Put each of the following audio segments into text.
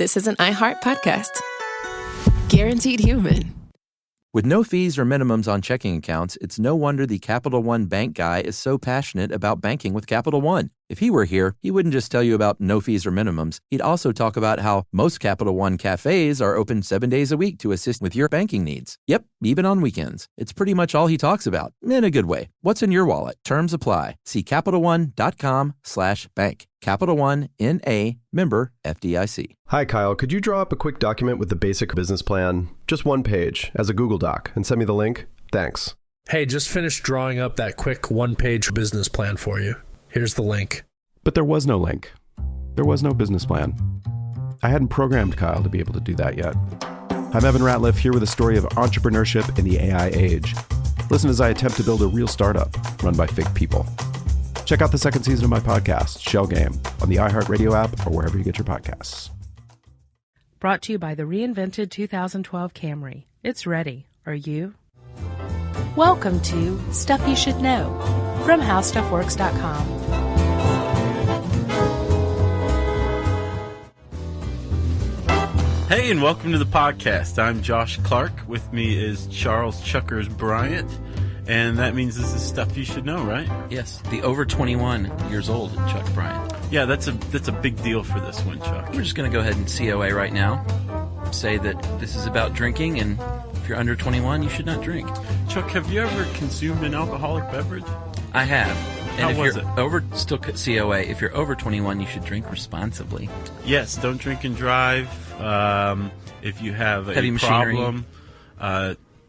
this is an iHeart podcast. Guaranteed human. With no fees or minimums on checking accounts, it's no wonder the Capital One bank guy is so passionate about banking with Capital One. If he were here, he wouldn't just tell you about no fees or minimums. He'd also talk about how most Capital One cafes are open 7 days a week to assist with your banking needs. Yep, even on weekends. It's pretty much all he talks about, in a good way. What's in your wallet? Terms apply. See CapitalOne.com/bank. Capital One, N.A., member FDIC. Hi, Kyle. Could you draw up a quick document with the basic business plan? Just one page, as a Google Doc, and send me the link? Thanks. Hey, just finished drawing up that quick one-page business plan for you. Here's the link. But there was no link. There was no business plan. I hadn't programmed Kyle to be able to do that yet. I'm Evan Ratliff, here with a story of entrepreneurship in the AI age. Listen as I attempt to build a real startup run by fake people. Check out the second season of my podcast, Shell Game, on the iHeartRadio app or wherever you get your podcasts. Brought to you by the reinvented 2012 Camry. It's ready. Are you? Welcome to Stuff You Should Know from HowStuffWorks.com. Hey, and welcome to the podcast. I'm Josh Clark. With me is Charles Chuckers Bryant. And that means this is Stuff You Should Know, right? Yes, the over 21 years old Chuck Bryant. Yeah, that's a big deal for this one, Chuck. We're just going to go ahead and COA right now. Say that this is about drinking, and if you're under 21, you should not drink. Chuck, have you ever consumed an alcoholic beverage? I have. And How was it? Still COA, if you're over 21, you should drink responsibly. Yes, don't drink and drive. If you have a Heavy machinery. problem,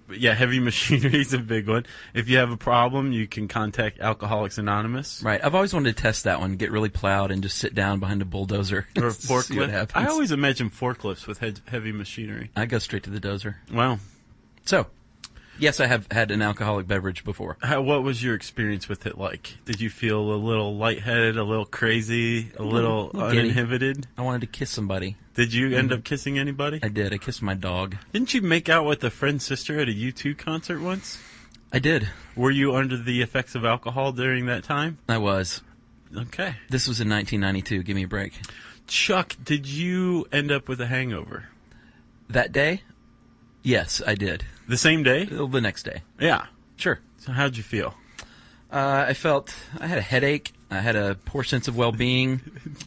heavy machinery is a big one. If you have a problem, you can contact Alcoholics Anonymous. Right. I've always wanted to test that one, get really plowed, and just sit down behind a bulldozer. Or a see what forklift. happens. I always imagine forklifts with heavy machinery. I go straight to the dozer. Wow. So, yes, I have had an alcoholic beverage before. What was your experience with it like? Did you feel a little lightheaded, a little crazy, a little uninhibited? I wanted to kiss somebody. Did you end up kissing anybody? I did. I kissed my dog. Didn't you make out with a friend's sister at a U2 concert once? I did. Were you under the effects of alcohol during that time? I was. Okay. This was in 1992. Give me a break. Chuck, did you end up with a hangover? That day? Yes, I did. The same day? The next day. Yeah. Sure. So how'd you feel? I had a headache. I had a poor sense of well-being.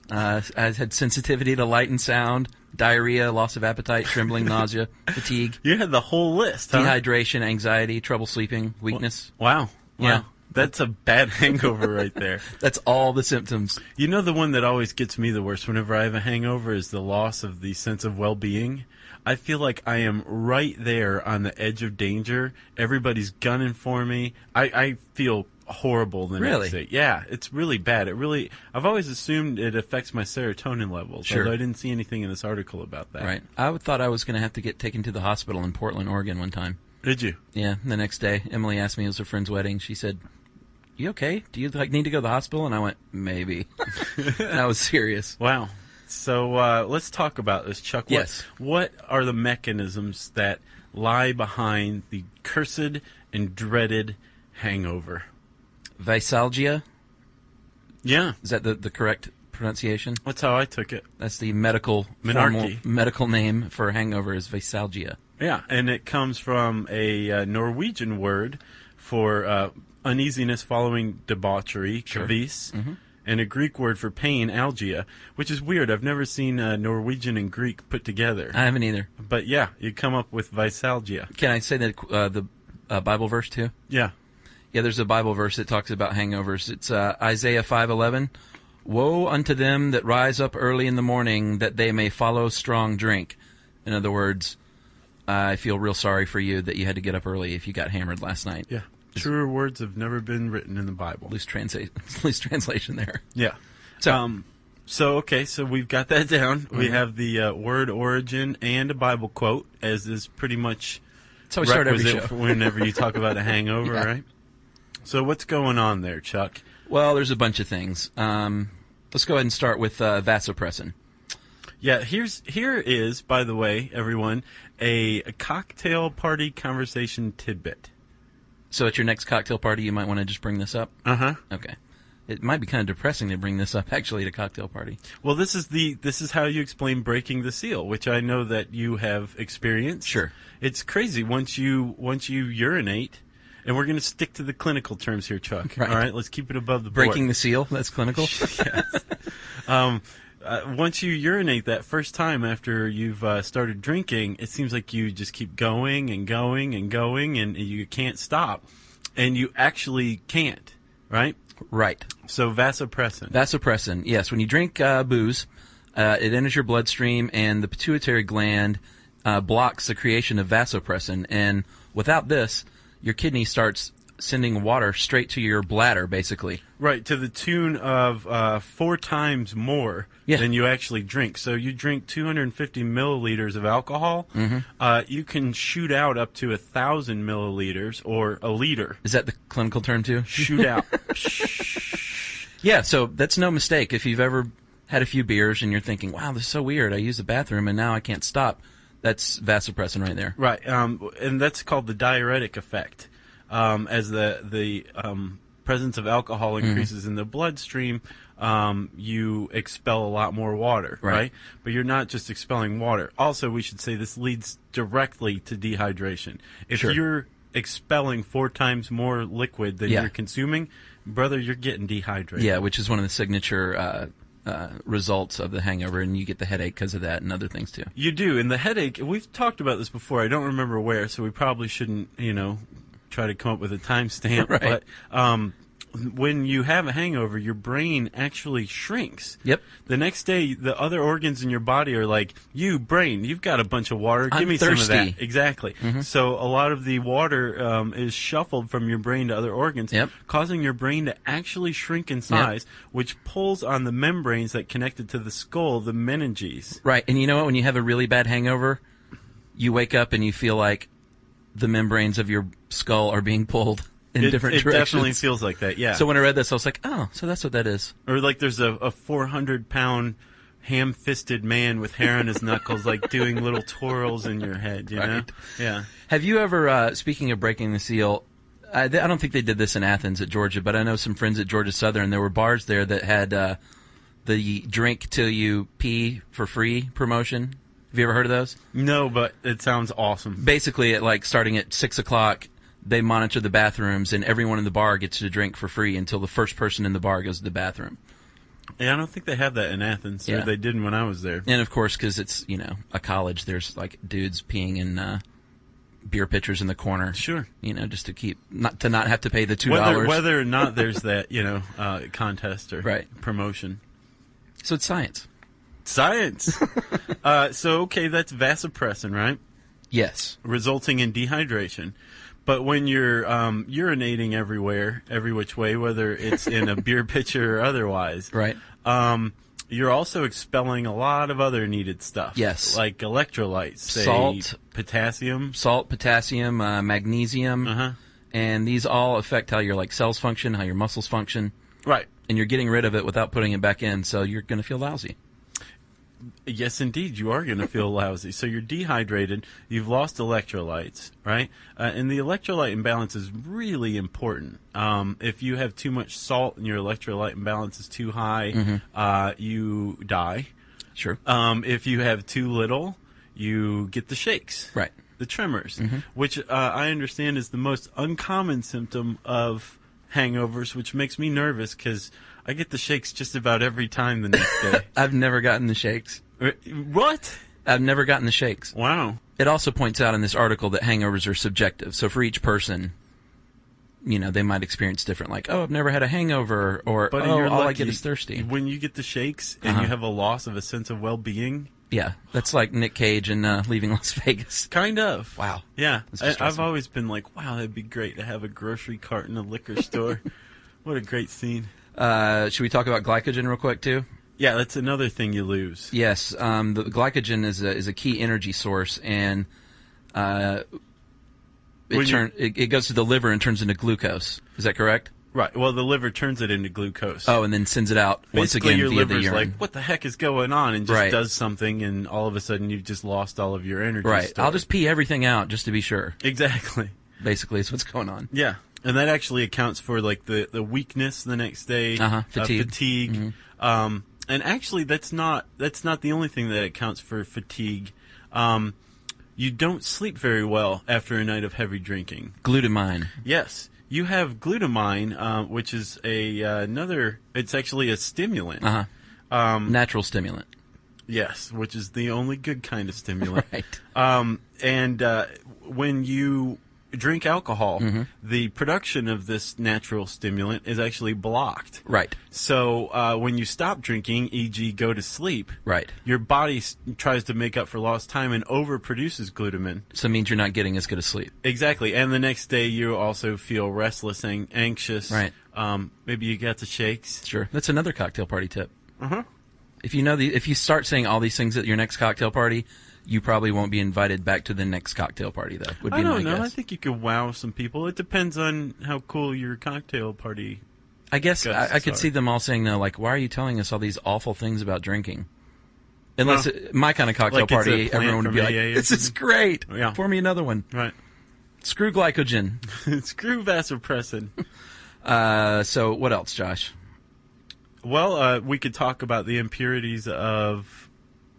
I had sensitivity to light and sound, diarrhea, loss of appetite, trembling, nausea, fatigue. You had the whole list, huh? Dehydration, anxiety, trouble sleeping, weakness. Wow. Yeah. That's a bad hangover right there. That's all the symptoms. You know, the one that always gets me the worst whenever I have a hangover is the loss of the sense of well-being. I feel like I am right there on the edge of danger. Everybody's gunning for me. I feel horrible the next day. Yeah, it's really bad. I've always assumed it affects my serotonin levels. Sure. Although I didn't see anything in this article about that. Right. I thought I was going to have to get taken to the hospital in Portland, Oregon one time. Did you? Yeah, the next day. Emily asked me, it was her friend's wedding. She said, "You okay? Do you need to go to the hospital?" And I went, "Maybe." And I was serious. Wow. So let's talk about this, Chuck. Yes. What are the mechanisms that lie behind the cursed and dreaded hangover? Visalgia? Yeah. Is that the correct pronunciation? That's how I took it. That's the formal medical name for hangover is Visalgia. Yeah, and it comes from a Norwegian word for uneasiness following debauchery, Sure. kavis, and a Greek word for pain, algia, which is weird. I've never seen Norwegian and Greek put together. I haven't either. But yeah, you come up with visalgia. Can I say that the Bible verse too? Yeah. Yeah, there's a Bible verse that talks about hangovers. It's Isaiah 5:11. Woe unto them that rise up early in the morning, that they may follow strong drink. In other words, I feel real sorry for you that you had to get up early if you got hammered last night. Yeah. Truer words have never been written in the Bible. Loose translation there. Yeah. So, so we've got that down. We have the word origin and a Bible quote, as is pretty much that's how we start every show. for whenever you talk about a hangover, Yeah. right? So what's going on there, Chuck? Well, there's a bunch of things. Let's go ahead and start with vasopressin. Yeah, here is, by the way, everyone, a cocktail party conversation tidbit. So at your next cocktail party, you might want to just bring this up? Uh-huh. Okay. It might be kind of depressing to bring this up actually at a cocktail party. Well, this is how you explain breaking the seal, which I know that you have experienced. Sure. It's crazy once you urinate, and we're going to stick to the clinical terms here, Chuck. Right. All right, let's keep it above the board. Breaking the seal, that's clinical. Yes. Once you urinate that first time after you've started drinking, it seems like you just keep going and going and going, and you can't stop. And you actually can't, right? Right. So vasopressin. Vasopressin, yes. When you drink booze, it enters your bloodstream, and the pituitary gland blocks the creation of vasopressin. And without this, your kidney starts sending water straight to your bladder, basically. Right, to the tune of 4 times more than you actually drink. So you drink 250 milliliters of alcohol, you can shoot out up to 1,000 milliliters or a liter. Is that the clinical term too? Shoot out. Yeah, so that's no mistake. If you've ever had a few beers and you're thinking, wow, this is so weird, I use the bathroom and now I can't stop, that's vasopressin right there. Right, and that's called the diuretic effect. As the presence of alcohol increases in the bloodstream, you expel a lot more water, right? But you're not just expelling water. Also, we should say this leads directly to dehydration. If you're expelling 4 times more liquid than you're consuming, brother, you're getting dehydrated. Yeah, which is one of the signature results of the hangover, and you get the headache because of that and other things too. You do, and the headache, we've talked about this before. I don't remember where, so we probably shouldn't, try to come up with a timestamp. Right. But when you have a hangover, your brain actually shrinks. Yep. The next day, the other organs in your body are like, you, brain, you've got a bunch of water. Give me thirsty. some of that. Exactly. So a lot of the water is shuffled from your brain to other organs, causing your brain to actually shrink in size, which pulls on the membranes that connected to the skull, the meninges. Right. And you know what? When you have a really bad hangover, you wake up and you feel like the membranes of your skull are being pulled in different directions. It definitely feels like that, yeah. So when I read this, I was like, oh, so that's what that is. Or like there's a 400-pound ham-fisted man with hair on his knuckles, like doing little twirls in your head, you know? Yeah. Have you ever, speaking of breaking the seal, I don't think they did this in Athens at Georgia, but I know some friends at Georgia Southern, there were bars there that had the drink till you pee for free promotion. Have you ever heard of those? No, but it sounds awesome. Basically, starting at 6 o'clock, they monitor the bathrooms, and everyone in the bar gets to drink for free until the first person in the bar goes to the bathroom. Yeah, I don't think they have that in Athens. Or they didn't when I was there. And, of course, because it's, a college, there's, dudes peeing in beer pitchers in the corner. Sure. Just to not have to pay the $2. Whether or not there's that, contest or promotion. So it's science. Science. Okay, that's vasopressin, right? Yes. Resulting in dehydration. But when you're urinating everywhere, every which way, whether it's in a beer pitcher or otherwise, right? You're also expelling a lot of other needed stuff. Yes. Like electrolytes, salt, potassium. Salt, potassium, magnesium. And these all affect how your cells function, how your muscles function. Right. And you're getting rid of it without putting it back in, so you're going to feel lousy. Yes, indeed, you are going to feel lousy. So you're dehydrated, you've lost electrolytes, right? And the electrolyte imbalance is really important. If you have too much salt and your electrolyte imbalance is too high, you die. Sure. If you have too little, you get the shakes. Right. The tremors, which I understand is the most uncommon symptom of hangovers, which makes me nervous because I get the shakes just about every time the next day. I've never gotten the shakes. What? I've never gotten the shakes. Wow. It also points out in this article that hangovers are subjective. So for each person, they might experience different, I've never had a hangover, or, all I get is thirsty. When you get the shakes and you have a loss of a sense of well-being. Yeah, that's like Nick Cage and Leaving Las Vegas. Kind of. Wow. Yeah. I've always been like, wow, that'd be great to have a grocery cart in a liquor store. What a great scene. Should we talk about glycogen real quick, too? Yeah, that's another thing you lose. Yes. The glycogen is a key energy source, and it goes to the liver and turns into glucose. Is that correct? Right. Well, the liver turns it into glucose. Oh, and then sends it out once again your via the liver's urine. Like, what the heck is going on? And just does something, and all of a sudden you've just lost all of your energy. Right. Stored. I'll just pee everything out just to be sure. Exactly. Basically, is what's going on. Yeah. And that actually accounts for like the weakness the next day, fatigue. And actually, that's not the only thing that accounts for fatigue. You don't sleep very well after a night of heavy drinking. Glutamine. Yes, you have glutamine, which is another. It's actually a stimulant. Natural stimulant. Yes, which is the only good kind of stimulant. Right. And when you drink alcohol, the production of this natural stimulant is actually blocked. Right. So when you stop drinking, e.g. go to sleep, Right. your body tries to make up for lost time and overproduces glutamine. So it means you're not getting as good a sleep. Exactly. And the next day you also feel restless and anxious. Right. Maybe you got the shakes. Sure. That's another cocktail party tip. If you start saying all these things at your next cocktail party, you probably won't be invited back to the next cocktail party, though. Would be I don't my know. guess. I think you could wow some people. It depends on how cool your cocktail party. I guess I could are. see them all saying, "No, like, why are you telling us all these awful things about drinking?" Unless my kind of cocktail like it's a party, plant everyone would be from like, AA or "This is great. Yeah. Pour me another one." Right. Screw glycogen. Screw vasopressin. So what else, Josh? Well, we could talk about the impurities of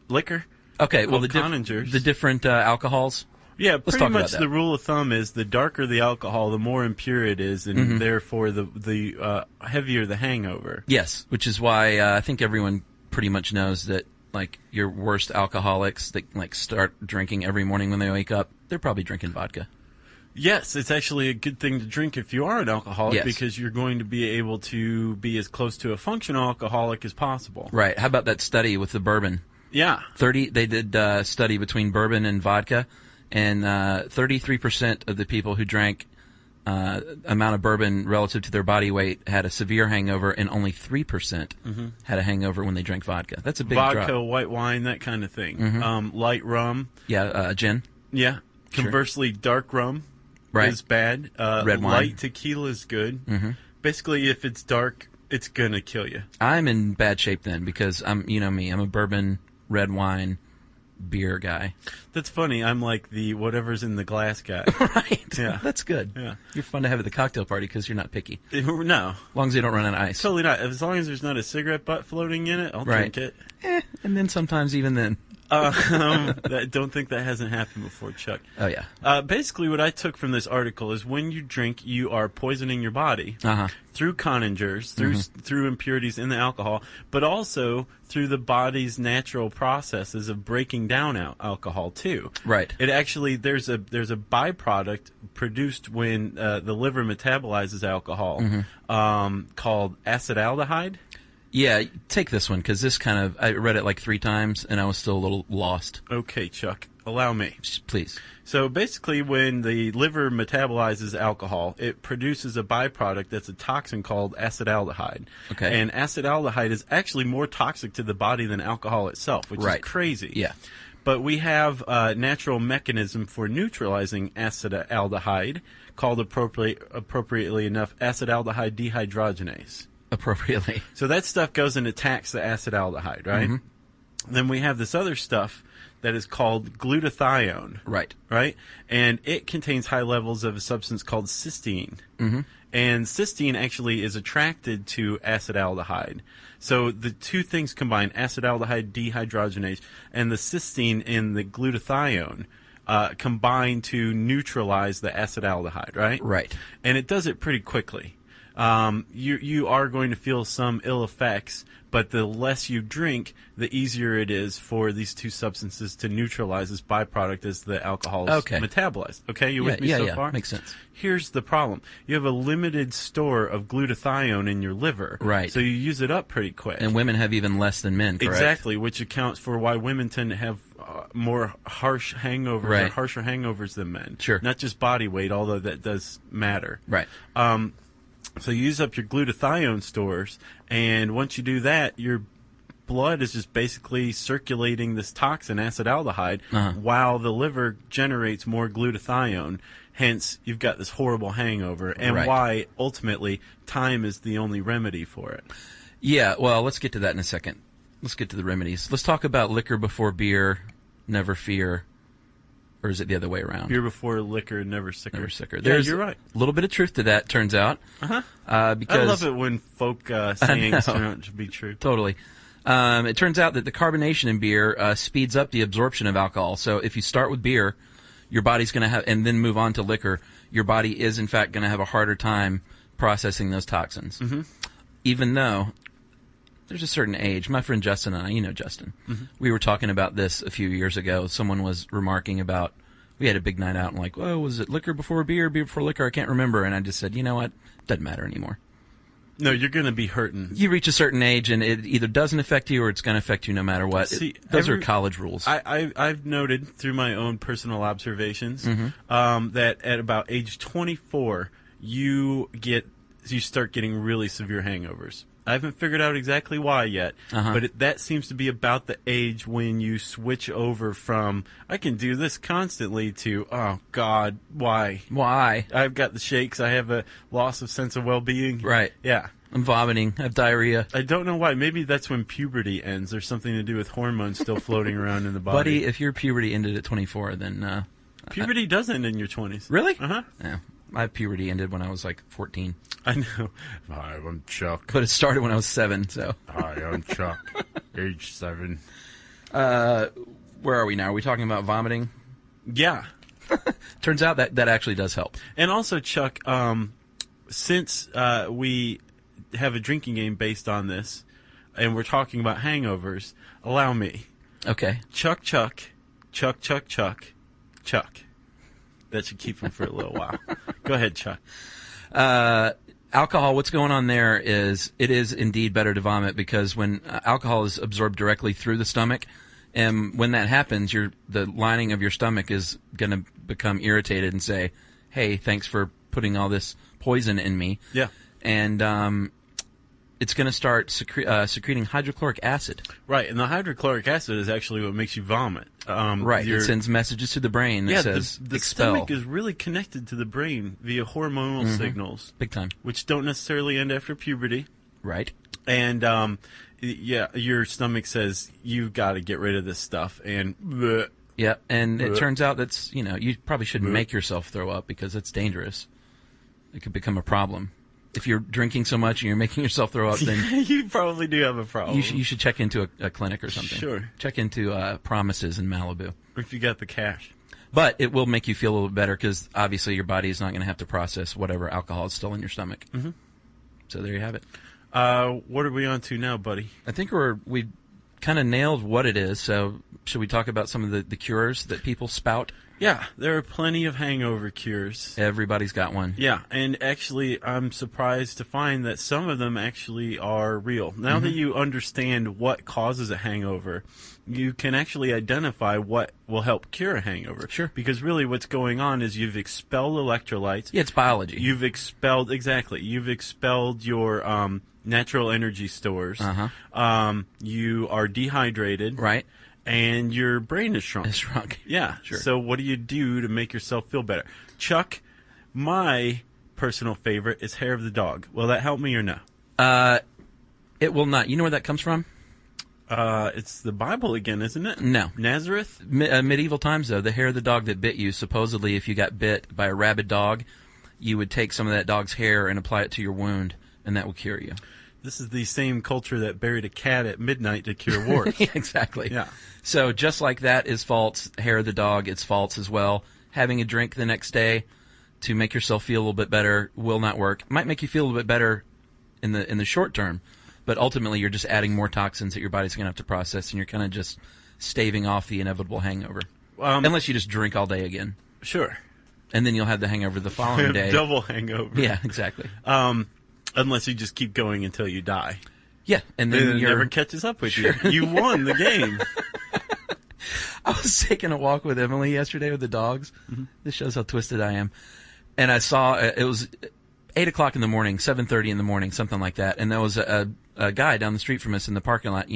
liquor. Okay, well, Called Coningers. the different alcohols. Yeah, Let's pretty talk about much that. the rule of thumb is the darker the alcohol, the more impure it is, and therefore the heavier the hangover. Yes, which is why I think everyone pretty much knows that, like, your worst alcoholics that like start drinking every morning when they wake up, they're probably drinking vodka. Yes, it's actually a good thing to drink if you are an alcoholic Yes. because you're going to be able to be as close to a functional alcoholic as possible. Right. How about that study with the bourbon? Yeah. They did a study between bourbon and vodka, and 33% of the people who drank amount of bourbon relative to their body weight had a severe hangover, and only 3% had a hangover when they drank vodka. That's a big Vodka, drop. white wine, that kind of thing. Light rum. Yeah, gin. Yeah. Conversely, dark rum Right. is bad. Red wine. Light tequila is good. Basically, if it's dark, it's going to kill you. I'm in bad shape then because you know me, I'm a bourbon, red wine, beer guy. That's funny. I'm like the whatever's in the glass guy. Right. Yeah. That's good. Yeah. You're fun to have at the cocktail party because you're not picky. No. As long as you don't run out of ice. Totally not. As long as there's not a cigarette butt floating in it, I'll Right. drink it. And then sometimes even then. Don't think that hasn't happened before, Chuck. Oh, yeah. Basically, what I took from this article is when you drink, you are poisoning your body through coningers, through impurities in the alcohol, but also through the body's natural processes of breaking down alcohol too. Right. It actually there's a byproduct produced when the liver metabolizes alcohol called acetaldehyde. Yeah, take this one because this kind of, I read it like 3 times and I was still a little lost. Okay, Chuck, allow me. Please. So basically, when the liver metabolizes alcohol, it produces a byproduct that's a toxin called acetaldehyde. Okay. And acetaldehyde is actually more toxic to the body than alcohol itself, which Right. is crazy. Yeah. But we have a natural mechanism for neutralizing acetaldehyde called appropriately enough acetaldehyde dehydrogenase. Appropriately. So that stuff goes and attacks the acetaldehyde, right? Then we have this other stuff that is called glutathione. Right. Right? And it contains high levels of a substance called cysteine. And cysteine actually is attracted to acetaldehyde. So the two things combine, acetaldehyde dehydrogenase and the cysteine in the glutathione, combine to neutralize the acetaldehyde, right? Right. And it does it pretty quickly. You are going to feel some ill effects, but the less you drink, the easier it is for these two substances to neutralize this byproduct as the alcohol is metabolized. Okay, you with me so far? Makes sense. Here's the problem. You have a limited store of glutathione in your liver. Right. So you use it up pretty quick. And women have even less than men, correct? Exactly, which accounts for why women tend to have more harsh hangovers or harsher hangovers than men. Sure. Not just body weight, although that does matter. Right. So you use up your glutathione stores, and once you do that, your blood is just basically circulating this toxin, acetaldehyde, while the liver generates more glutathione. Hence, you've got this horrible hangover, and why, ultimately, time is the only remedy for it. Yeah, well, let's get to that in a second. Let's get to the remedies. Let's talk about liquor before beer, never fear, Or is it the other way around? Beer before liquor, never sicker. Never sicker. Yeah, There's you're right. a little bit of truth to that, turns out. Because I love it when folk sayings turn out to be true. Totally. It turns out that the carbonation in beer speeds up the absorption of alcohol. So if you start with beer, your body's going to have, and then move on to liquor, your body is in fact going to have a harder time processing those toxins. Even though there's a certain age. My friend Justin and I, you know Justin, we were talking about this a few years ago. Someone was remarking about, we had a big night out and like, oh, was it liquor before beer, beer before liquor? I can't remember. And I just said, you know what? Doesn't matter anymore. No, you're going to be hurting. You reach a certain age and it either doesn't affect you or it's going to affect you no matter what. See, those are college rules. I've noted through my own personal observations that at about age 24, you start getting really severe hangovers. I haven't figured out exactly why yet, but that seems to be about the age when you switch over from, I can do this constantly, to, oh, God, why? Why? I've got the shakes. I have a loss of sense of well-being. Right. Yeah. I'm vomiting. I have diarrhea. I don't know why. Maybe that's when puberty ends. There's something to do with hormones still floating around in the body. Buddy, if your puberty ended at 24, then... puberty does end in your 20s. Really? Yeah. My puberty ended when I was like 14. I know. Hi, I'm Chuck. But it started when I was 7, so... Hi, I'm Chuck. Age 7. Where are we now? Are we talking about vomiting? Yeah. Turns out that actually does help. And also, Chuck, since we have a drinking game based on this, and we're talking about hangovers, allow me. Okay. Chuck. That should keep him for a little while. Go ahead, Chuck. Alcohol, what's going on there is it is indeed better to vomit because when alcohol is absorbed directly through the stomach, and when that happens, the lining of your stomach is going to become irritated and say, hey, thanks for putting all this poison in me. Yeah. And it's going to start secreting hydrochloric acid. Right, and the hydrochloric acid is actually what makes you vomit. Right, it sends messages to the brain that says the expel. stomach is really connected to the brain via hormonal signals. Big time. Which don't necessarily end after puberty. Right. And, your stomach says, you've got to get rid of this stuff, and... bleh, yeah, and bleh, it turns out that's, you probably shouldn't bleh. make yourself throw up because it's dangerous. It could become a problem. If you're drinking so much and you're making yourself throw up, then you probably do have a problem. you should check into a clinic or something. Sure. Check into Promises in Malibu. If you got the cash. But it will make you feel a little better because obviously your body is not going to have to process whatever alcohol is still in your stomach. So there you have it. What are we on to now, buddy? I think we kind of nailed what it is. So should we talk about some of the cures that people spout? Yeah, there are plenty of hangover cures. Everybody's got one. Yeah, and actually, I'm surprised to find that some of them actually are real. Now that you understand what causes a hangover, you can actually identify what will help cure a hangover. Sure. Because really what's going on is you've expelled electrolytes. Yeah, it's biology. You've expelled your natural energy stores. You are dehydrated. Right. And your brain is shrunk. It's shrunk. Yeah. Sure. So what do you do to make yourself feel better? Chuck, my personal favorite is hair of the dog. Will that help me or no? It will not. You know where that comes from? It's the Bible again, isn't it? No. Nazareth? Medieval times, though, the hair of the dog that bit you, supposedly if you got bit by a rabid dog, you would take some of that dog's hair and apply it to your wound, and that would cure you. This is the same culture that buried a cat at midnight to cure warts. Yeah, exactly. Yeah. So just like that is false, hair of the dog, it's false as well. Having a drink the next day to make yourself feel a little bit better will not work. Might make you feel a little bit better in the short term, but ultimately you're just adding more toxins that your body's going to have to process, and you're kind of just staving off the inevitable hangover. Unless you just drink all day again. Sure. And then you'll have the hangover the following day. Double hangover. Yeah, exactly. Unless you just keep going until you die. Yeah, and then it never catches up with you. You won the game. I was taking a walk with Emily yesterday with the dogs. This shows how twisted I am. And I saw, it was 8 o'clock in the morning, 7:30 in the morning, something like that. And there was a guy down the street from us in the parking lot,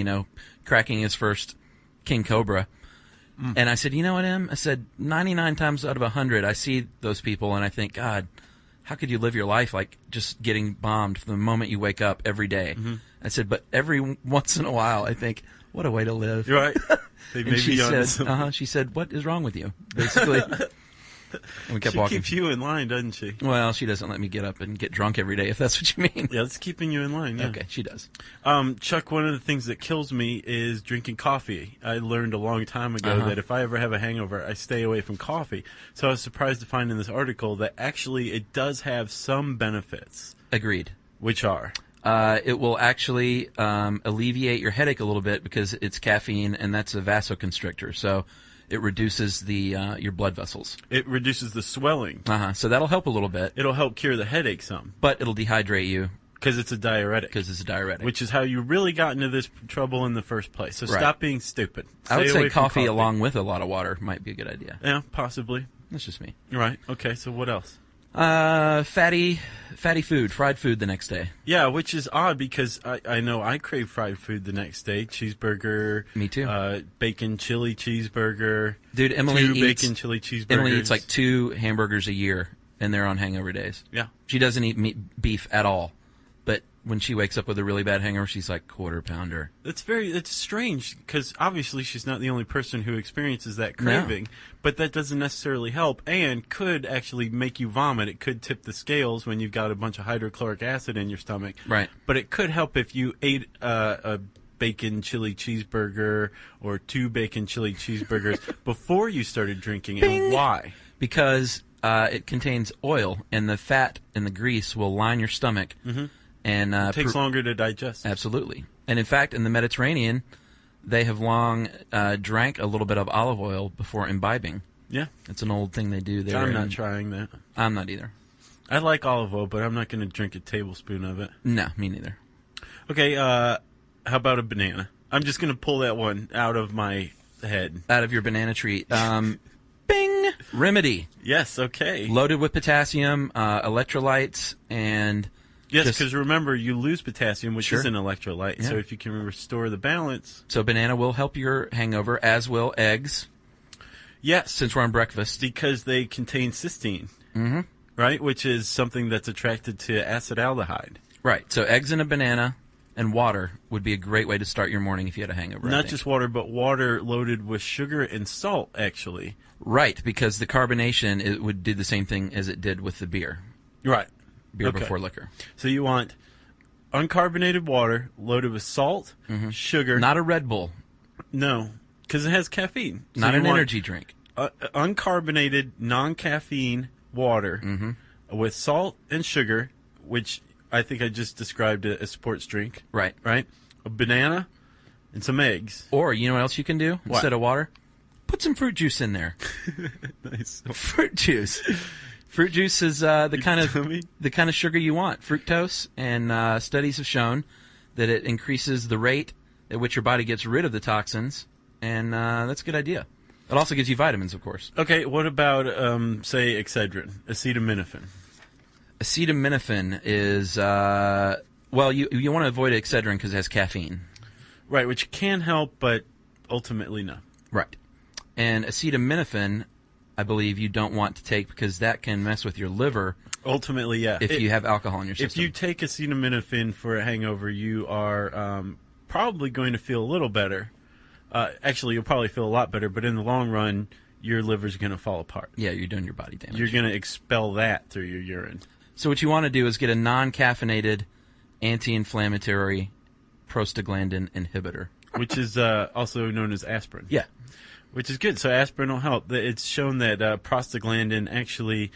cracking his first King Cobra. And I said, you know what, Em? I said, 99 times out of 100, I see those people and I think, God, how could you live your life like just getting bombed from the moment you wake up every day? I said, but every once in a while, I think, What a way to live. You're right. They may she be on said, she said, what is wrong with you? Basically. And we kept she walking. keeps you in line, doesn't she? Well, she doesn't let me get up and get drunk every day, if that's what you mean. Yeah, it's keeping you in line. Yeah. Okay, she does. Chuck, one of the things that kills me is drinking coffee. I learned a long time ago that if I ever have a hangover, I stay away from coffee. So I was surprised to find in this article that actually it does have some benefits. Agreed. Which are? It will actually alleviate your headache a little bit because it's caffeine, and that's a vasoconstrictor. So it reduces your blood vessels. It reduces the swelling. So that'll help a little bit. It'll help cure the headache some. But it'll dehydrate you. Because it's a diuretic. Which is how you really got into this trouble in the first place. So stop being stupid. I would Stay say away from coffee along with a lot of water might be a good idea. Yeah, possibly. That's just me. Right. Okay, so what else? Fatty food, fried food the next day. Yeah, which is odd because I know I crave fried food the next day. Cheeseburger. Me too. Bacon chili cheeseburger. Dude, Emily two eats bacon chili cheeseburgers. Emily eats like 2 hamburgers a year, and they're on hangover days. Yeah. She doesn't eat beef at all. But when she wakes up with a really bad hangover, she's like quarter pounder. It's strange because obviously she's not the only person who experiences that craving, but that doesn't necessarily help and could actually make you vomit. It could tip the scales when you've got a bunch of hydrochloric acid in your stomach. Right. But it could help if you ate a bacon chili cheeseburger or 2 bacon chili cheeseburgers before you started drinking. Bing! And why? Because it contains oil, and the fat and the grease will line your stomach. Mm-hmm. And it takes longer to digest. Absolutely. And in fact, in the Mediterranean, they have long drank a little bit of olive oil before imbibing. Yeah. It's an old thing they do there. I'm not trying that. I'm not either. I like olive oil, but I'm not going to drink a tablespoon of it. No, me neither. Okay, how about a banana? I'm just going to pull that one out of my head. Out of your banana tree. Bing! Remedy. Yes, okay. Loaded with potassium, electrolytes, and... Yes, because remember, you lose potassium, which is an electrolyte. Yeah. So if you can restore the balance... So banana will help your hangover, as will eggs. Yes. Since we're on breakfast. Because they contain cysteine. Mm-hmm. Right? Which is something that's attracted to acetaldehyde. Right. So eggs and a banana and water would be a great way to start your morning if you had a hangover. Not just water, but water loaded with sugar and salt, actually. Right, because the carbonation it would do the same thing as it did with the beer. Right. Beer before liquor. So you want uncarbonated water loaded with salt, sugar. Not a Red Bull. No, because it has caffeine. So Not an energy drink. Uncarbonated, non-caffeine water with salt and sugar, which I think I just described a sports drink. Right. Right? A banana and some eggs. Or, you know what else you can do instead of water? Put some fruit juice in there. Nice. Fruit juice. Fruit juice is the kind of sugar you want. Fructose, and studies have shown that it increases the rate at which your body gets rid of the toxins, and that's a good idea. It also gives you vitamins, of course. Okay, what about, say, Excedrin, acetaminophen? Acetaminophen is, well, you want to avoid Excedrin because it has caffeine. Right, which can help, but ultimately no. Right. And acetaminophen, I believe you don't want to take because that can mess with your liver. Ultimately, yeah. If you have alcohol in your system. If you take acetaminophen for a hangover, you are probably going to feel a little better. Actually, you'll probably feel a lot better, but in the long run, your liver's going to fall apart. Yeah, you're doing your body damage. You're going to expel that through your urine. So what you want to do is get a non-caffeinated anti-inflammatory prostaglandin inhibitor. Which is also known as aspirin. Yeah. Which is good. So aspirin will help. It's shown that prostaglandin actually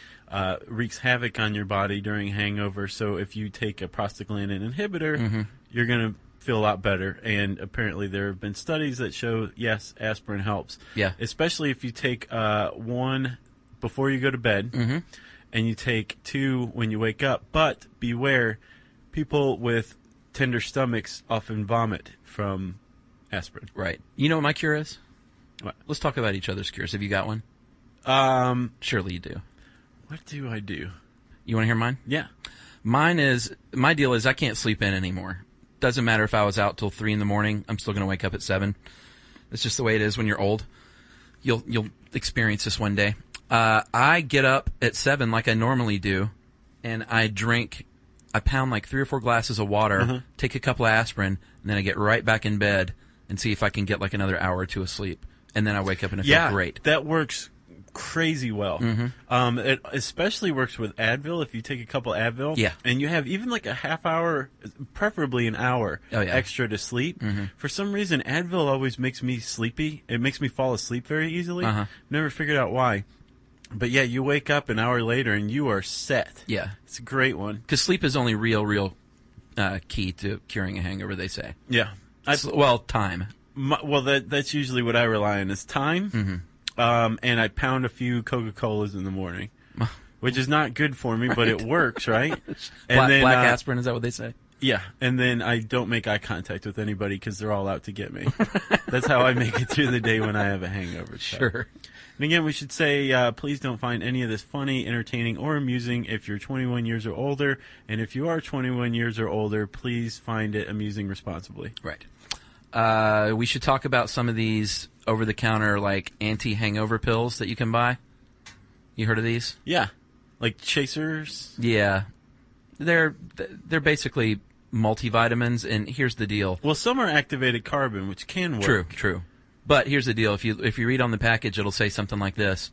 wreaks havoc on your body during hangover. So if you take a prostaglandin inhibitor, you're going to feel a lot better. And apparently there have been studies that show, yes, aspirin helps. Yeah. Especially if you take one before you go to bed and you take 2 when you wake up. But beware, people with tender stomachs often vomit from aspirin. Right. You know what my cure is? What? Let's talk about each other's cures. Have you got one? Surely you do. What do I do? You want to hear mine? Yeah. My deal is I can't sleep in anymore. Doesn't matter if I was out till 3 in the morning. I'm still going to wake up at 7. It's just the way it is when you're old. You'll experience this one day. I get up at 7 like I normally do, and I pound like 3 or 4 glasses of water, take a couple of aspirin, and then I get right back in bed and see if I can get like another hour or two of sleep. And then I wake up and I feel great. That works crazy well. It especially works with Advil. If you take a couple Advil, and you have even like a half hour, preferably an hour extra to sleep. For some reason, Advil always makes me sleepy. It makes me fall asleep very easily. Never figured out why. But yeah, you wake up an hour later and you are set. Yeah. It's a great one. Because sleep is only real key to curing a hangover, they say. Yeah. Time. That's usually what I rely on is time. And I pound a few Coca-Colas in the morning, which is not good for me, but it works, right? And then, black aspirin, is that what they say? Yeah, and then I don't make eye contact with anybody because they're all out to get me. That's how I make it through the day when I have a hangover. Sure. And again, we should say, please don't find any of this funny, entertaining, or amusing if you're 21 years or older. And if you are 21 years or older, please find it amusing responsibly. Right. We should talk about some of these over-the-counter, like, anti-hangover pills that you can buy. You heard of these? Yeah. Like Chasers? Yeah. They're basically multivitamins, and here's the deal. Well, some are activated carbon, which can work. True. But here's the deal. If you read on the package, it'll say something like this.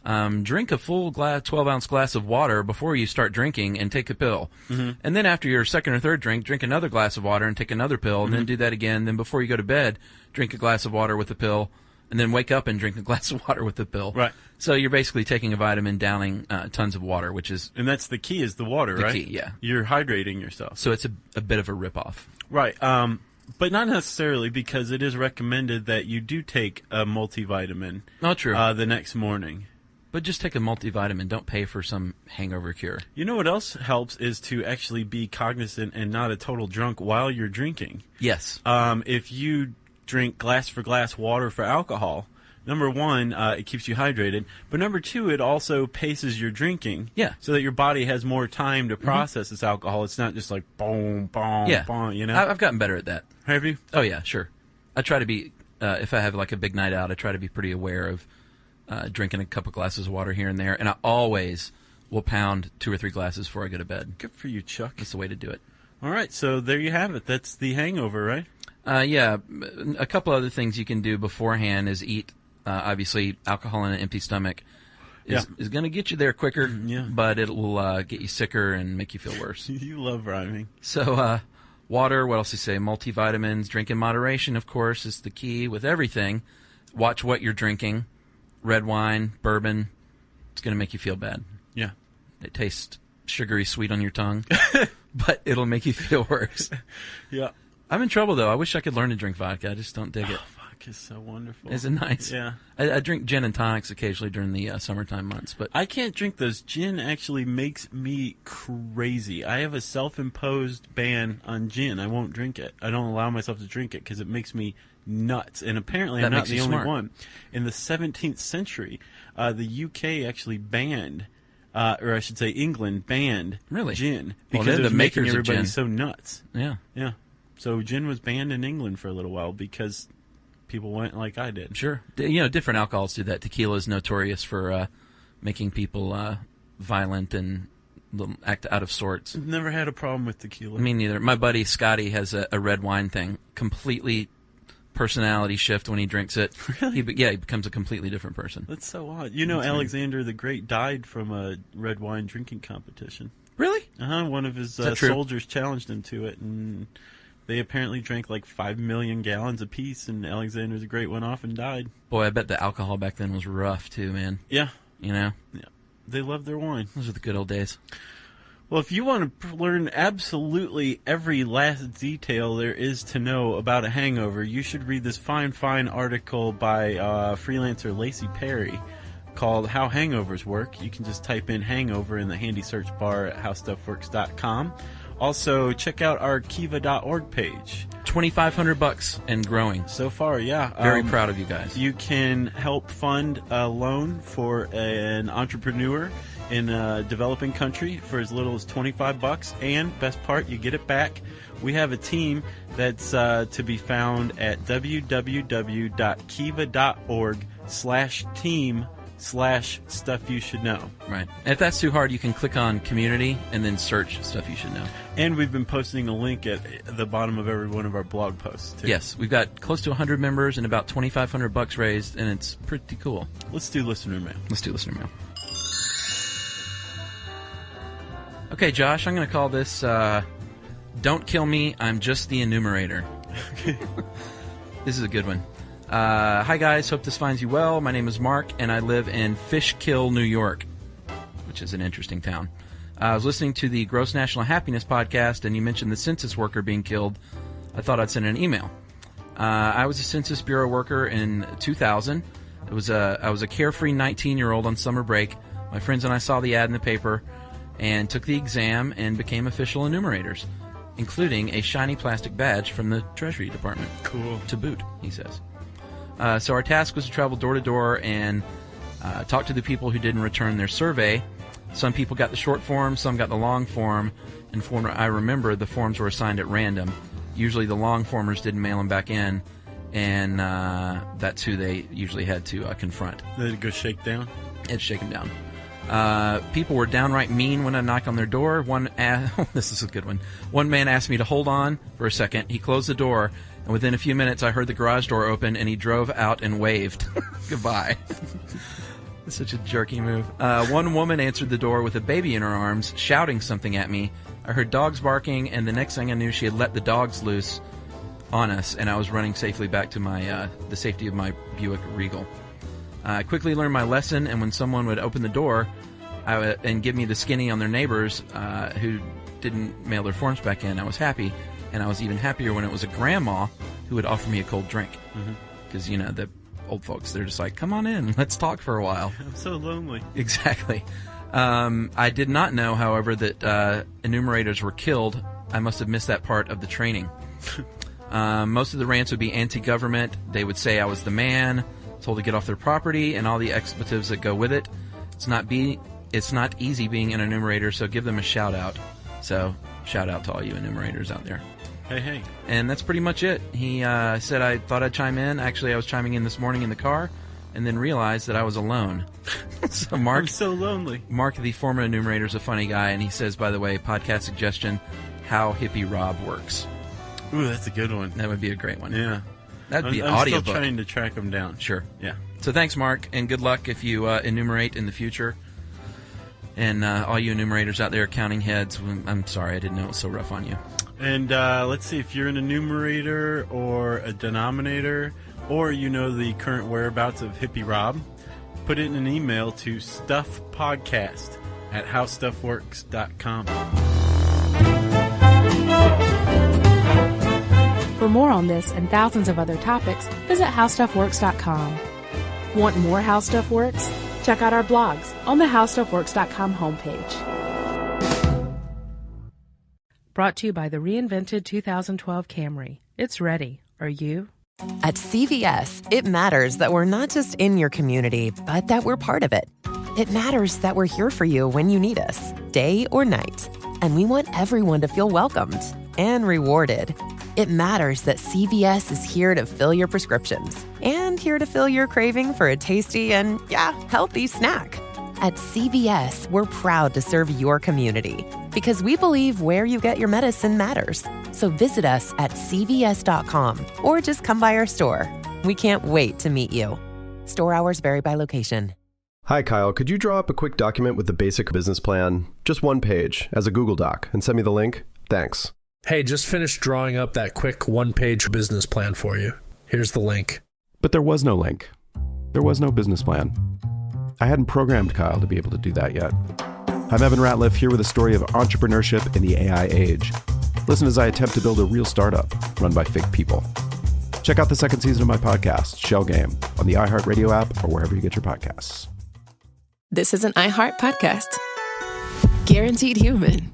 Drink a full 12-ounce glass of water before you start drinking and take a pill. And then after your second or third drink another glass of water and take another pill, and then do that again. Then before you go to bed, drink a glass of water with a pill, and then wake up and drink a glass of water with a pill. Right. So you're basically taking a vitamin, downing tons of water, which is... And that's the key, is the water, right? The key, yeah. You're hydrating yourself. So it's a bit of a ripoff. Right. But not necessarily, because it is recommended that you do take a multivitamin the next morning. But just take a multivitamin. Don't pay for some hangover cure. You know what else helps is to actually be cognizant and not a total drunk while you're drinking. Yes. If you drink glass for glass water for alcohol, number one, it keeps you hydrated. But number two, it also paces your drinking. Yeah. So that your body has more time to process this alcohol. It's not just like boom, boom, boom, you know? I've gotten better at that. Have you? Oh, yeah, sure. I try to be, if I have like a big night out, I try to be pretty aware of drinking a couple glasses of water here and there, and I always will pound 2 or 3 glasses before I go to bed. Good for you, Chuck. That's the way to do it. All right, so there you have it. That's the hangover, right? Yeah. A couple other things you can do beforehand is eat, obviously, alcohol on an empty stomach is going to get you there quicker, but it will get you sicker and make you feel worse. You love rhyming. So, water, what else do you say? Multivitamins, drink in moderation, of course, is the key with everything. Watch what you're drinking. Red wine, bourbon, it's going to make you feel bad. Yeah. It tastes sugary sweet on your tongue, but it'll make you feel worse. Yeah. I'm in trouble, though. I wish I could learn to drink vodka. I just don't dig it. Vodka is so wonderful. Is it nice? Yeah. I drink gin and tonics occasionally during the summertime months, but I can't drink those. Gin actually makes me crazy. I have a self-imposed ban on gin. I won't drink it. I don't allow myself to drink it because it makes me nuts, and apparently I'm not the only one. In the 17th century, the UK actually banned, or I should say England banned gin because it was making everybody so nuts. Yeah. So gin was banned in England for a little while because people went like I did. Sure. You know, different alcohols do that. Tequila is notorious for making people violent and act out of sorts. Never had a problem with tequila. Me neither. My buddy Scotty has a red wine thing. Completely personality shift when he drinks it. Really? He becomes a completely different person. That's so odd. You know, Alexander the Great died from a red wine drinking competition. Really? One of his soldiers challenged him to it, and they apparently drank like 5 million gallons apiece, and Alexander the Great went off and died. Boy, I bet the alcohol back then was rough too, man. Yeah. You know? Yeah. They loved their wine. Those are the good old days. Well, if you want to learn absolutely every last detail there is to know about a hangover, you should read this fine article by freelancer Lacey Perry called How Hangovers Work. You can just type in hangover in the handy search bar at howstuffworks.com. Also, check out our kiva.org page. $2,500 and growing. So far, yeah. Very proud of you guys. You can help fund a loan for an entrepreneur in a developing country for as little as $25, and best part, you get it back. We have a team that's to be found at www.kiva.org/team stuff you should know. Right. And if that's too hard, you can click on community and then search stuff you should know. And we've been posting a link at the bottom of every one of our blog posts, too. Yes, we've got close to 100 members and about $2,500 raised, and it's pretty cool. Let's do listener mail. Okay, Josh, I'm going to call this Don't Kill Me, I'm Just the Enumerator. Okay. This is a good one. Hi, guys. Hope this finds you well. My name is Mark, and I live in Fishkill, New York, which is an interesting town. I was listening to the Gross National Happiness podcast, and you mentioned the census worker being killed. I thought I'd send an email. I was a Census Bureau worker in 2000. I was a carefree 19-year-old on summer break. My friends and I saw the ad in the paper and took the exam and became official enumerators, including a shiny plastic badge from the Treasury Department. Cool. To boot, he says. So our task was to travel door to door and talk to the people who didn't return their survey. Some people got the short form, some got the long form, and from what I remember, the forms were assigned at random. Usually the long formers didn't mail them back in, and that's who they usually had to confront. Did it go shake down? It's shaken down. People were downright mean when I knocked on their door. This is a good one. One man asked me to hold on for a second. He closed the door, and within a few minutes I heard the garage door open, and he drove out and waved. Goodbye. It's such a jerky move. One woman answered the door with a baby in her arms, shouting something at me. I heard dogs barking, and the next thing I knew, she had let the dogs loose on us, and I was running safely back to my the safety of my Buick Regal. I quickly learned my lesson, and when someone would open the door and give me the skinny on their neighbors who didn't mail their forms back in, I was happy. And I was even happier when it was a grandma who would offer me a cold drink. Because, you know, the old folks, they're just like, come on in, let's talk for a while. I'm so lonely. Exactly. I did not know, however, that enumerators were killed. I must have missed that part of the training. Most of the rants would be anti-government. They would say I was the man, told to get off their property, and all the expletives that go with it. It's not easy being an enumerator, so give them a shout-out. So, shout-out to all you enumerators out there. Hey. And that's pretty much it. He said I thought I'd chime in. Actually, I was chiming in this morning in the car, and then realized that I was alone. So Mark, I'm so lonely. Mark, the former enumerator, is a funny guy, and he says, by the way, podcast suggestion, how Hippie Rob works. Ooh, that's a good one. That would be a great one. Yeah. That'd be an I'm audiobook. still trying to track him down. Sure. Yeah. So thanks, Mark, and good luck if you enumerate in the future. And all you enumerators out there, counting heads, I'm sorry, I didn't know it was so rough on you. And let's see, if you're an enumerator or a denominator, or you know the current whereabouts of Hippie Rob, put it in an email to stuffpodcast@howstuffworks.com. For more on this and thousands of other topics, visit howstuffworks.com. Want more How Stuff Works? Check out our blogs on the howstuffworks.com homepage. Brought to you by the reinvented 2012 Camry. It's ready. Are you? At CVS, it matters that we're not just in your community, but that we're part of it. It matters that we're here for you when you need us, day or night. And we want everyone to feel welcomed and rewarded. It matters that CVS is here to fill your prescriptions and here to fill your craving for a tasty and, healthy snack. At CVS, we're proud to serve your community because we believe where you get your medicine matters. So visit us at cvs.com or just come by our store. We can't wait to meet you. Store hours vary by location. Hi, Kyle. Could you draw up a quick document with the basic business plan, just one page, as a Google Doc, and send me the link? Thanks. Hey, just finished drawing up that quick one-page business plan for you. Here's the link. But there was no link. There was no business plan. I hadn't programmed Kyle to be able to do that yet. I'm Evan Ratliff, here with a story of entrepreneurship in the AI age. Listen as I attempt to build a real startup run by fake people. Check out the second season of my podcast, Shell Game, on the iHeartRadio app or wherever you get your podcasts. This is an iHeart podcast. Guaranteed human.